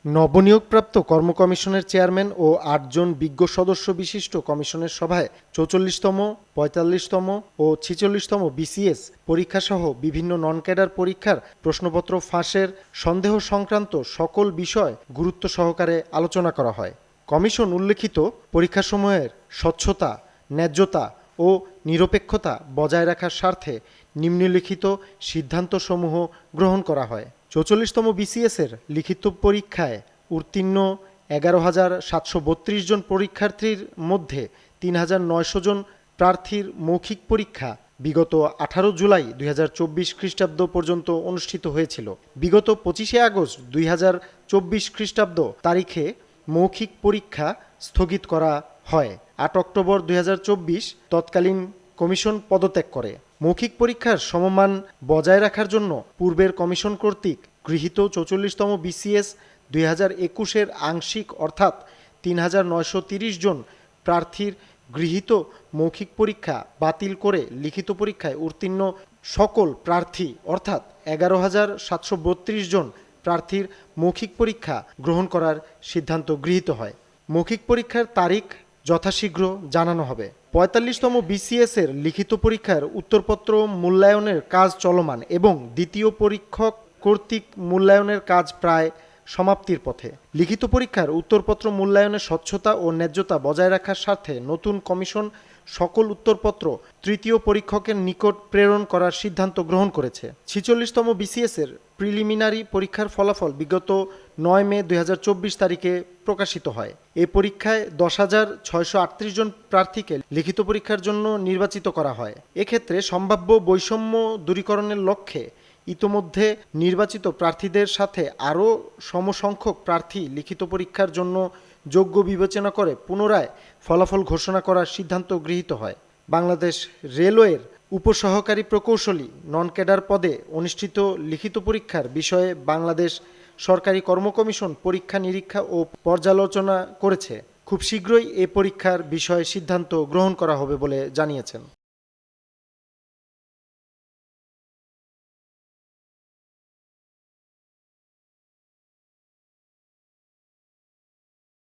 নবনিয়োগপ্রাপ্ত কর্ম কমিশনের চেয়ারম্যান ও ৮ জন বিজ্ঞ সদস্য বিশিষ্ট কমিশনের সভায় ৪৪তম, ৪৫তম ও ৪৬তম বিসিএস পরীক্ষাসহ বিভিন্ন নন ক্যাডার পরীক্ষার প্রশ্নপত্র ফাঁসের সন্দেহ সংক্রান্ত সকল বিষয় গুরুত্ব সহকারে আলোচনা করা হয়। কমিশন উল্লেখিত পরীক্ষাসমূহের স্বচ্ছতা, ন্যায্যতা ও নিরপেক্ষতা বজায় রাখার স্বার্থে নিম্নলিখিত সিদ্ধান্তসমূহ গ্রহণ করা হয়। ৪৪তম বিসিএসের লিখিত পরীক্ষায় উত্তীর্ণ ১১,৭৩২ জন পরীক্ষার্থীর মধ্যে ৩,৯০০ জন প্রার্থীর মৌখিক পরীক্ষা বিগত ১৮ জুলাই ২০২৪ খ্রিস্টাব্দ পর্যন্ত অনুষ্ঠিত হয়েছিল। বিগত ২৫শে আগস্ট ২০২৪ খ্রিস্টাব্দ তারিখে মৌখিক পরীক্ষা স্থগিত করা হয়। ৮ অক্টোবর ২০২৪ তৎকালীন কমিশন পদত্যাগ করে। মৌখিক পরীক্ষার সমমান বজায় রাখার জন্য পূর্বের কমিশন কর্তৃক গৃহীত ৪৪তম বিসিএস ২০২১-এর আংশিক অর্থাৎ ৩,৯৩০ জন প্রার্থীর গৃহীত মৌখিক পরীক্ষা বাতিল করে লিখিত পরীক্ষায় উত্তীর্ণ সকল প্রার্থী অর্থাৎ ১১,৭৩২ জন প্রার্থীর মৌখিক পরীক্ষা গ্রহণ করার সিদ্ধান্ত গৃহীত হয়। মৌখিক পরীক্ষার তারিখ যথাশীঘ্র জানানো হবে। ৪৫তম বিসিএস-এর লিখিত পরীক্ষার উত্তরপত্র মূল্যায়নের কাজ চলমান এবং দ্বিতীয় পরীক্ষক কর্তৃক মূল্যায়নের কাজ প্রায় সমাপ্তির পথে। লিখিত পরীক্ষার উত্তরপত্র মূল্যায়নের স্বচ্ছতা ও ন্যায্যতা বজায় রাখার স্বার্থে নতুন কমিশন সকল উত্তরপত্র তৃতীয় পরীক্ষকের নিকট প্রেরণ করার সিদ্ধান্ত গ্রহণ করেছে। ৪৬তম বিসিএস-এর প্রিলিমিনারি পরীক্ষার ফলাফল বিগত ৯ মে ২০২৪ তারিখে প্রকাশিত হয়। এ পরীক্ষায় ১০,৬৩৮ জন প্রার্থীকে লিখিত পরীক্ষার জন্য নির্বাচিত করা হয়। এক্ষেত্রে সম্ভাব্য বৈষম্য দূরীকরণের লক্ষ্যে ইতোমধ্যে নির্বাচিত প্রার্থীদের সাথে আরও সমসংখ্যক প্রার্থী লিখিত পরীক্ষার জন্য যোগ্য বিবেচনা করে পুনরায় ফলাফল ঘোষণা করার সিদ্ধান্ত গৃহীত হয়। বাংলাদেশ রেলওয়ের উপসহকারী প্রকৌশলী নন ক্যাডার পদে অনুষ্ঠিত লিখিত পরীক্ষার বিষয়ে বাংলাদেশ সরকারি কর্ম কমিশন পরীক্ষা নিরীক্ষা ও পর্যালোচনা করেছে। খুব শীঘ্রই এ পরীক্ষার বিষয়ে সিদ্ধান্ত গ্রহণ করা হবে বলে জানিয়েছেন।